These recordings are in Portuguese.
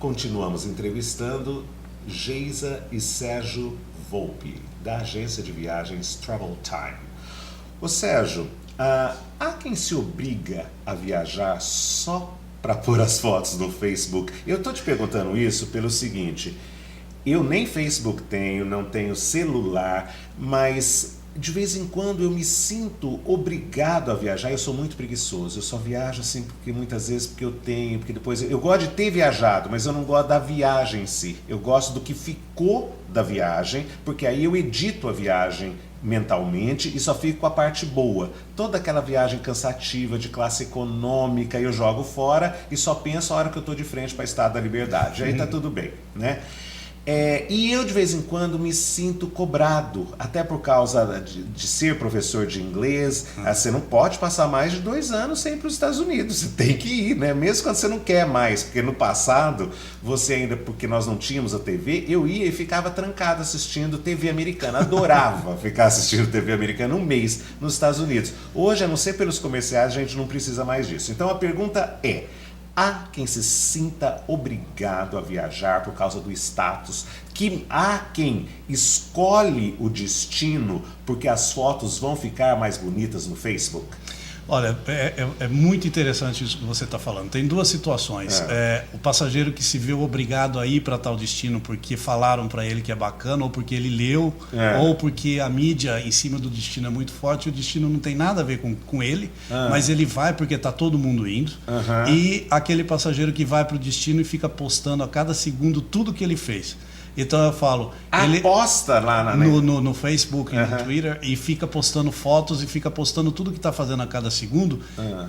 Continuamos entrevistando Geisa e Sérgio Volpi, da agência de viagens Travel Time. Ô Sérgio, há quem se obriga a viajar só para pôr as fotos no Facebook? Eu estou te perguntando isso pelo seguinte: eu nem Facebook tenho, não tenho celular, mas de vez em quando eu me sinto obrigado a viajar. Eu sou muito preguiçoso, eu só viajo assim porque muitas vezes porque eu tenho, porque depois eu gosto de ter viajado, mas eu não gosto da viagem em si. Eu gosto do que ficou da viagem, porque aí eu edito a viagem mentalmente e só fico com a parte boa. Toda aquela viagem cansativa de classe econômica eu jogo fora e só penso a hora que eu estou de frente para a Estátua da Liberdade. Aí tá tudo bem, né? E eu de vez em quando me sinto cobrado, até por causa de ser professor de inglês. Você não pode passar mais de 2 anos sem ir para os Estados Unidos, você tem que ir, né? Mesmo quando você não quer mais, porque no passado, você ainda, porque nós não tínhamos a TV, eu ia e ficava trancado assistindo TV americana, adorava ficar assistindo TV americana 1 mês nos Estados Unidos. Hoje, a não ser pelos comerciais, a gente não precisa mais disso. Então a pergunta é: há quem se sinta obrigado a viajar por causa do status, que há quem escolhe o destino porque as fotos vão ficar mais bonitas no Facebook? Olha, é muito interessante isso que você está falando. Tem 2 situações. O passageiro que se vê obrigado a ir para tal destino porque falaram para ele que é bacana, ou porque ele leu, ou porque a mídia em cima do destino é muito forte, e o destino não tem nada a ver com ele, mas ele vai porque está todo mundo indo. E aquele passageiro que vai para o destino e fica postando a cada segundo tudo que ele fez. Então eu falo, ele posta lá no Facebook e no Twitter, e fica postando fotos e fica postando tudo que está fazendo a cada segundo,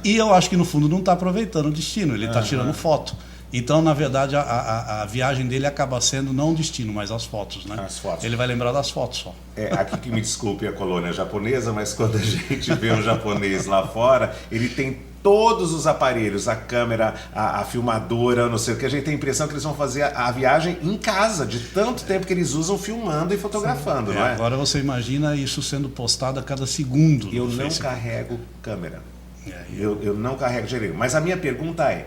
e eu acho que no fundo não está aproveitando o destino, ele está tirando foto. Então, na verdade, a viagem dele acaba sendo não o destino, mas as fotos, né? As fotos. Ele vai lembrar das fotos só. Aqui que me desculpe a colônia japonesa, mas quando a gente vê um japonês lá fora, ele tem todos os aparelhos, a câmera, a filmadora, não sei o que, a gente tem a impressão que eles vão fazer a viagem em casa, de tanto tempo que eles usam filmando e fotografando, não é? Agora você imagina isso sendo postado a cada segundo. Eu não carrego câmera. Eu não carrego direito. Mas a minha pergunta é: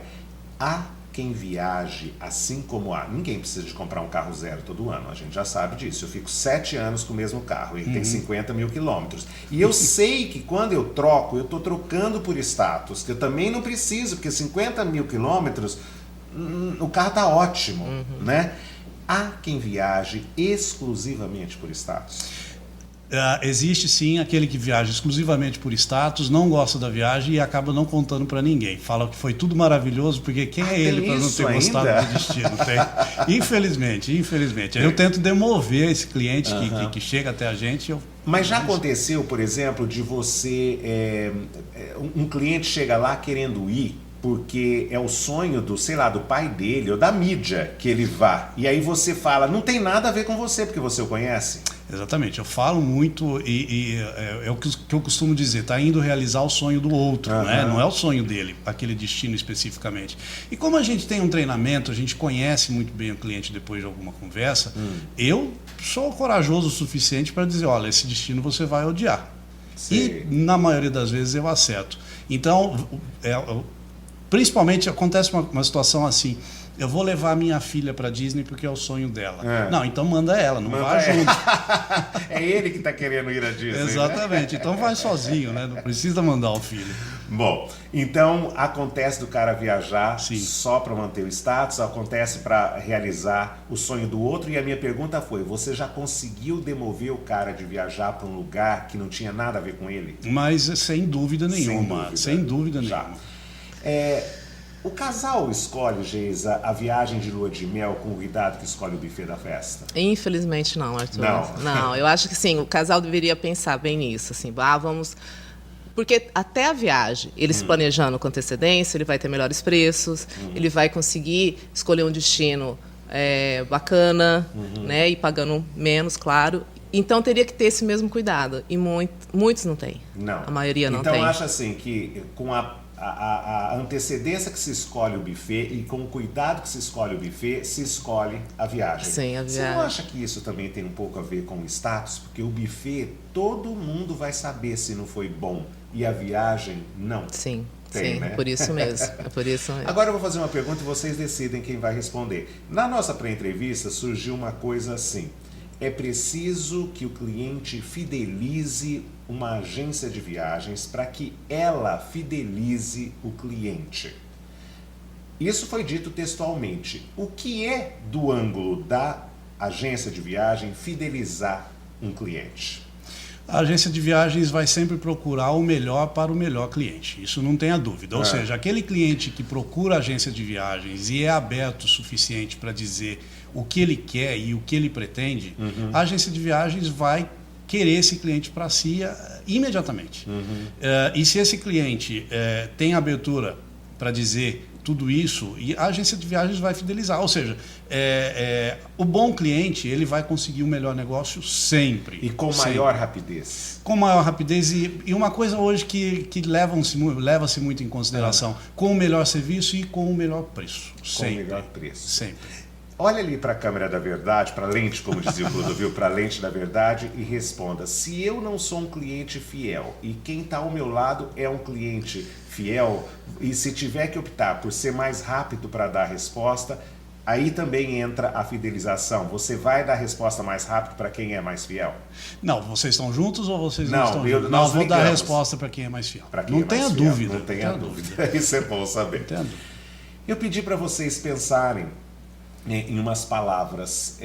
há quem viaje assim como há? Ninguém precisa de comprar um carro zero todo ano, a gente já sabe disso. Eu fico 7 anos com o mesmo carro, ele tem 50 mil quilômetros. E eu sei que quando eu troco, eu estou trocando por status, que eu também não preciso, porque 50 mil quilômetros, o carro está ótimo, né? Há quem viaje exclusivamente por status? Existe sim aquele que viaja exclusivamente por status, não gosta da viagem e acaba não contando para ninguém. Fala que foi tudo maravilhoso, porque quem é ele para não ter gostado do destino? Tem. Infelizmente. Eu tento demover esse cliente que chega até a gente. Mas já aconteceu, por exemplo, de você... um cliente chega lá querendo ir porque é o sonho do, sei lá, do pai dele ou da mídia que ele vá. E aí você fala, não tem nada a ver com você, porque você o conhece. Exatamente, eu falo muito é o que eu costumo dizer, está indo realizar o sonho do outro, né? Não é o sonho dele, aquele destino especificamente. E como a gente tem um treinamento, a gente conhece muito bem o cliente depois de alguma conversa, eu sou corajoso o suficiente para dizer, olha, esse destino você vai odiar. E na maioria das vezes eu acerto. Então, principalmente acontece uma situação assim: eu vou levar minha filha para Disney porque é o sonho dela. Não, então manda ela, não vá junto. É ele que está querendo ir à Disney. Exatamente, né? Então vai sozinho, né? Não precisa mandar o filho. Bom, então acontece do cara viajar só para manter o status, acontece para realizar o sonho do outro. E a minha pergunta foi: você já conseguiu demover o cara de viajar para um lugar que não tinha nada a ver com ele? Mas sem dúvida nenhuma. Sem dúvida nenhuma. O casal escolhe, Geisa, a viagem de lua de mel com o cuidado que escolhe o buffet da festa? Infelizmente não, Arthur. Não, eu acho que sim, o casal deveria pensar bem nisso, assim, vamos... Porque até a viagem, ele se planejando com antecedência, ele vai ter melhores preços, ele vai conseguir escolher um destino bacana, né, e pagando menos, claro. Então teria que ter esse mesmo cuidado, e muitos não têm. Não. A maioria não tem. tem. Então acha assim que com a antecedência que se escolhe o buffet e com o cuidado que se escolhe o buffet, se escolhe a viagem. Sim, a viagem. Você não acha que isso também tem um pouco a ver com o status? Porque o buffet, todo mundo vai saber se não foi bom, e a viagem, não. Sim, Tem, sim, né? por isso mesmo. É por isso mesmo. Agora eu vou fazer uma pergunta e vocês decidem quem vai responder. Na nossa pré-entrevista surgiu uma coisa assim: é preciso que o cliente fidelize uma agência de viagens para que ela fidelize o cliente. Isso foi dito textualmente. O que é do ângulo da agência de viagem fidelizar um cliente? A agência de viagens vai sempre procurar o melhor para o melhor cliente, isso não tenha dúvida. Ou seja, aquele cliente que procura a agência de viagens e é aberto o suficiente para dizer o que ele quer e o que ele pretende, a agência de viagens vai querer esse cliente para si imediatamente. E se esse cliente tem abertura para dizer tudo isso, e a agência de viagens vai fidelizar. Ou seja, o bom cliente ele vai conseguir o melhor negócio sempre. E com maior rapidez. Com maior rapidez. E uma coisa hoje que leva-se muito em consideração, com o melhor serviço e com o melhor preço. Sempre. Com o melhor preço. Sempre. Olha ali para a câmera da verdade, para a lente, como dizia o Clodovil, para a lente da verdade e responda: se eu não sou um cliente fiel e quem está ao meu lado é um cliente fiel, e se tiver que optar por ser mais rápido para dar a resposta, aí também entra a fidelização. Você vai dar a resposta mais rápido para quem é mais fiel? Não, vocês estão juntos ou vocês não Não, estão eu- juntos? nós Não, vou dar a ligamos. resposta para quem é mais fiel. Pra quem Não é mais tenha fiel, dúvida. Não tenha dúvida. Isso é bom saber. Não tenha dúvida. Eu pedi para vocês pensarem em umas palavras.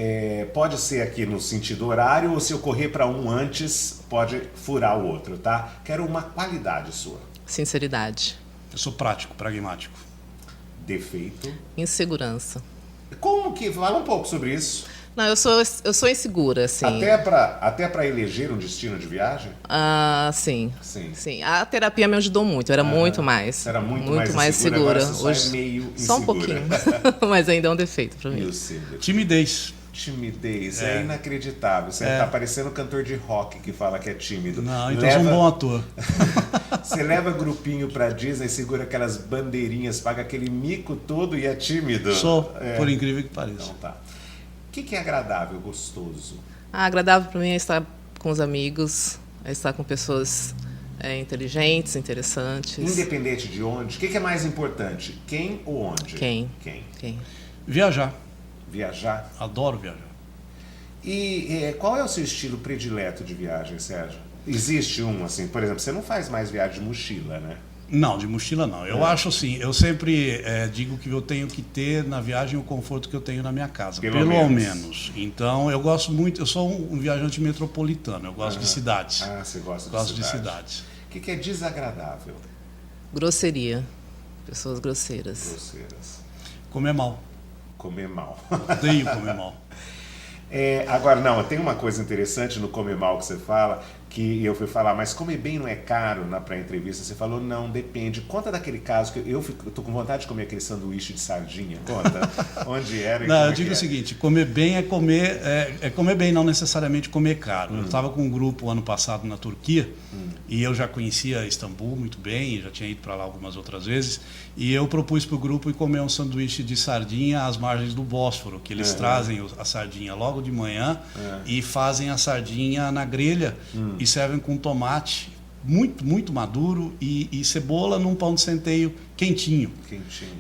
Pode ser aqui no sentido horário, ou se eu correr para um antes, pode furar o outro, tá? Quero uma qualidade sua. Sinceridade. Eu sou prático, pragmático. Defeito. Insegurança. Como que... Fala um pouco sobre isso. Não, eu sou insegura, assim. Até para eleger um destino de viagem? Sim. Sim. Sim. A terapia me ajudou muito, eu era muito mais. Era muito mais segura. agora você só é meio só um insegura. pouquinho. Mas ainda é um defeito para E mim. o Cinder? Timidez. Timidez. É inacreditável. Você tá parecendo um cantor de rock que fala que é tímido. Não, então eu sou um bom ator. Você leva grupinho pra Disney, segura aquelas bandeirinhas, paga aquele mico todo e é tímido. Sou, por incrível que pareça. Então tá. O que é agradável, gostoso? Agradável para mim é estar com os amigos, é estar com pessoas inteligentes, interessantes. Independente de onde, o que é mais importante? Quem ou onde? Quem? Quem? Viajar. Viajar. Adoro viajar. E qual é o seu estilo predileto de viagem, Sérgio? Existe um, assim, por exemplo, você não faz mais viagem de mochila, né? Não, de mochila não. Eu acho assim, eu sempre digo que eu tenho que ter na viagem o conforto que eu tenho na minha casa. Pelo menos. Então, eu gosto muito, eu sou um viajante metropolitano, eu gosto de cidades. Ah, você gosta Gosto de de cidades. cidades. O que é desagradável? Grosseria. Pessoas grosseiras. Grosseiras. Comer mal. Comer mal. Odeio comer mal. Agora, não, tem uma coisa interessante no comer mal que você fala, que eu fui falar, mas comer bem não é caro na pré-entrevista? Você falou, não, depende. Conta daquele caso que eu tô com vontade de comer aquele sanduíche de sardinha. Conta. Onde era e Não, como eu digo que o seguinte, comer bem é comer bem, não necessariamente comer caro. Eu estava com um grupo ano passado na Turquia e eu já conhecia Istambul muito bem, já tinha ido para lá algumas outras vezes, e eu propus para o grupo ir comer um sanduíche de sardinha às margens do Bósforo, que eles trazem a sardinha logo de manhã e fazem a sardinha na grelha e servem com tomate muito, muito maduro e cebola num pão de centeio quentinho.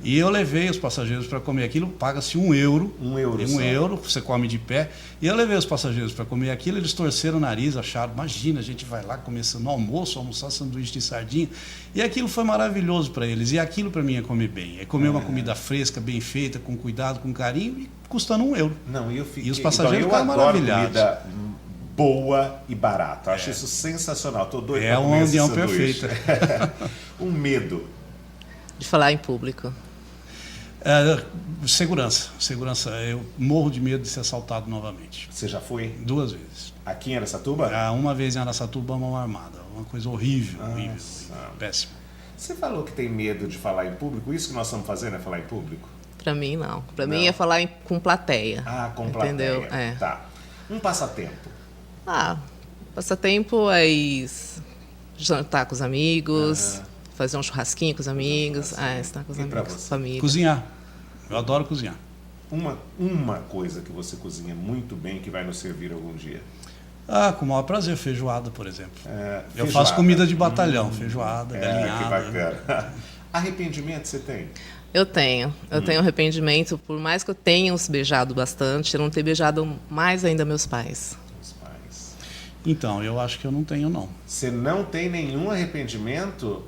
E eu levei os passageiros para comer aquilo, paga-se €1. €1, você come de pé. E eu levei os passageiros para comer aquilo, eles torceram o nariz, acharam, imagina, a gente vai lá começando no almoço, almoçar sanduíche de sardinha. E aquilo foi maravilhoso para eles. E aquilo para mim é comer bem. É comer uma comida fresca, bem feita, com cuidado, com carinho e custando €1. Não, eu fiquei... E os passageiros ficaram maravilhados. Comida boa e barata. Eu acho isso sensacional. Tô doido pra É comer uma esse união sanduíche. perfeita. Um medo. De falar em público. Segurança. Eu morro de medo de ser assaltado novamente. Você já foi? 2 vezes. Aqui em Araçatuba? Uma vez em Araçatuba, mão armada. Uma coisa horrível, horrível. Péssimo. Você falou que tem medo de falar em público. Isso que nós estamos fazendo é falar em público? Para mim, não. Para mim é falar com plateia. Com entendeu? plateia. Tá. Um passatempo. Passatempo é jantar com os amigos, fazer um churrasquinho com os amigos, estar com os amigos, família. Cozinhar. Eu adoro cozinhar. Uma coisa que você cozinha muito bem que vai nos servir algum dia. Com o maior prazer, feijoada, por exemplo. Eu Feijoada. faço comida de batalhão, feijoada, galinhada. Que bacana. Arrependimento você tem? Eu tenho arrependimento, por mais que eu tenha os beijado bastante, eu não ter beijado mais ainda meus pais. Os pais. Então, eu acho que eu não tenho, não. Você não tem nenhum arrependimento?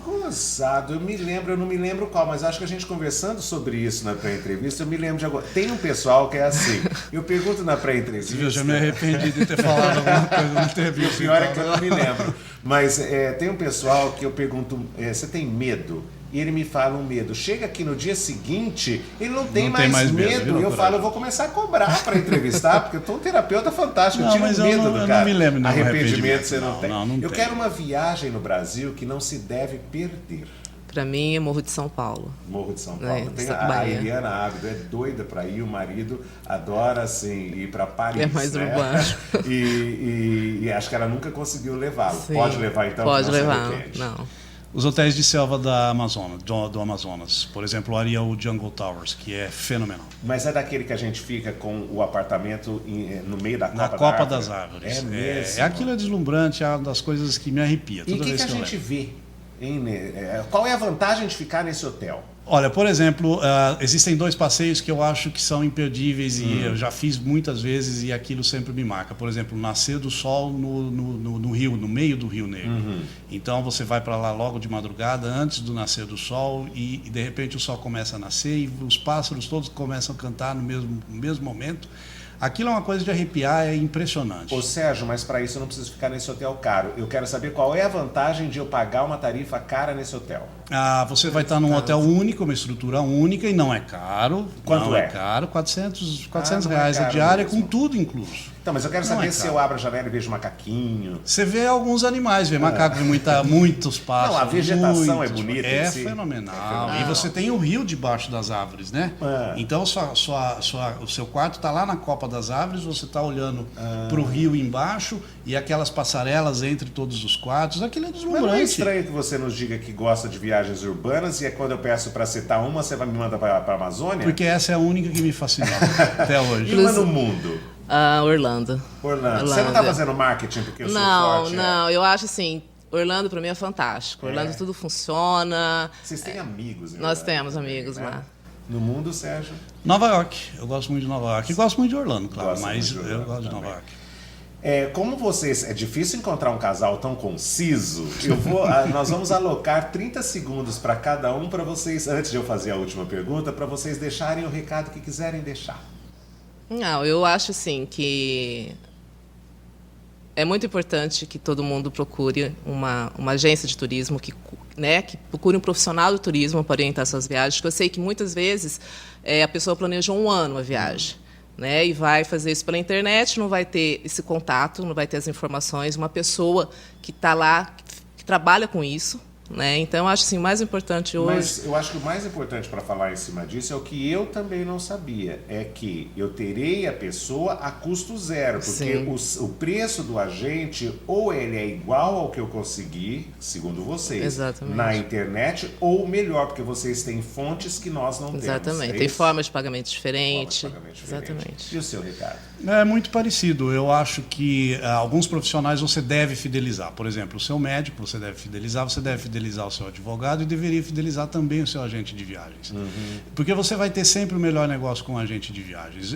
Gozado, eu não me lembro qual, mas acho que a gente conversando sobre isso na pré-entrevista, eu me lembro de agora. Tem um pessoal que é assim, eu pergunto na pré-entrevista... Eu já me arrependi de ter falado alguma coisa na entrevista. O pior é que eu não me lembro. Mas tem um pessoal que eu pergunto, você tem medo? E ele me fala um medo. Chega aqui no dia seguinte, ele não tem mais medo. E eu falo, eu vou começar a cobrar para entrevistar, porque eu tô um terapeuta fantástico, eu tiro medo do cara. Eu não me lembro, não. Arrependimento você não tem. Não eu quero uma viagem no Brasil que não se deve perder. Para mim, é Morro de São Paulo. Morro de São Paulo. Tem a Eliana Águido, é doida para ir, o marido adora assim, ir para Paris. É mais urbano. E acho que ela nunca conseguiu levá-lo. Pode levar então? Pode levar, não. Os hotéis de selva da Amazonas, do Amazonas, por exemplo, o Ariel Jungle Towers, que é fenomenal. Mas é daquele que a gente fica com o apartamento no meio da Na Copa das Árvores. É mesmo? Aquilo é deslumbrante, é uma das coisas que me arrepia. E o que a gente vê? Qual é a vantagem de ficar nesse hotel? Olha, por exemplo, existem 2 passeios que eu acho que são imperdíveis e eu já fiz muitas vezes e aquilo sempre me marca. Por exemplo, nascer do sol no rio, no meio do Rio Negro. Então você vai para lá logo de madrugada, antes do nascer do sol, e de repente o sol começa a nascer e os pássaros todos começam a cantar no mesmo momento. Aquilo é uma coisa de arrepiar, é impressionante. Ô Sérgio, mas para isso eu não preciso ficar nesse hotel caro. Eu quero saber qual é a vantagem de eu pagar uma tarifa cara nesse hotel. Você vai estar num hotel único, uma estrutura única, e não é caro. Quanto não é caro, 400 reais a diária, mesmo. com tudo incluso. Então, mas eu quero saber se eu abro a janela e vejo macaquinho. Você vê alguns animais, vê macaco, vê muitos pássaros. Não, a vegetação é bonita. É fenomenal. E você tem o rio debaixo das árvores, né? Então o seu quarto está lá na copa das árvores, você está olhando para o rio embaixo e aquelas passarelas entre todos os quartos. Aquilo é deslumbrante. Mas não é estranho que você nos diga que gosta de viagens urbanas e é quando eu peço para citar uma, você me manda para a Amazônia? Porque essa é a única que me fascinou até hoje. E uma no mundo? Orlando. Você não está fazendo marketing porque eu sou forte? Não, eu acho assim, Orlando para mim é fantástico. Orlando tudo funciona. Vocês têm amigos em Nós Orlando temos também, amigos né? lá. No mundo, Sérgio? Nova York. Eu gosto muito de Nova York. E gosto muito de Orlando, claro, Gosto mas muito de Orlando eu gosto de também. Nova York. Como vocês, é difícil encontrar um casal tão conciso, nós vamos alocar 30 segundos para cada um, para vocês, antes de eu fazer a última pergunta, para vocês deixarem o recado que quiserem deixar. Não, eu acho assim que é muito importante que todo mundo procure uma agência de turismo que procure um profissional do turismo para orientar suas viagens, porque eu sei que muitas vezes a pessoa planejou um ano a viagem. E vai fazer isso pela internet, não vai ter esse contato, não vai ter as informações. Uma pessoa que está lá, que trabalha com isso, Então, eu acho assim, o mais importante hoje... Mas eu acho que o mais importante para falar em cima disso é o que eu também não sabia, é que eu terei a pessoa a custo zero, porque o preço do agente ou ele é igual ao que eu consegui, segundo vocês, Exatamente. Na internet, ou melhor, porque vocês têm fontes que nós não temos. Exatamente, tem formas de pagamento diferentes. Exatamente. E o seu recado? É muito parecido. Eu acho que alguns profissionais você deve fidelizar. Por exemplo, o seu médico você deve fidelizar o seu advogado e deveria fidelizar também o seu agente de viagens. Porque você vai ter sempre o melhor negócio com o agente de viagens.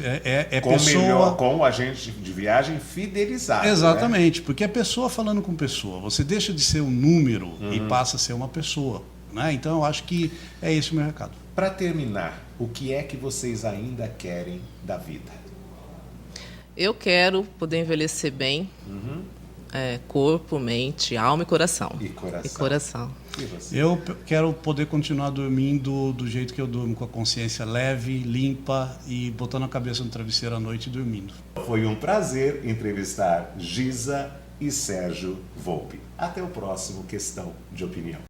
Com o agente de viagem fidelizado. Exatamente, porque é pessoa falando com pessoa. Você deixa de ser um número e passa a ser uma pessoa. Então, eu acho que é esse o meu recado. Para terminar, o que é que vocês ainda querem da vida? Eu quero poder envelhecer bem, corpo, mente, alma e coração. E coração. E você? Eu quero poder continuar dormindo do jeito que eu durmo, com a consciência leve, limpa e botando a cabeça no travesseiro à noite e dormindo. Foi um prazer entrevistar Giza e Sérgio Volpi. Até o próximo Questão de Opinião.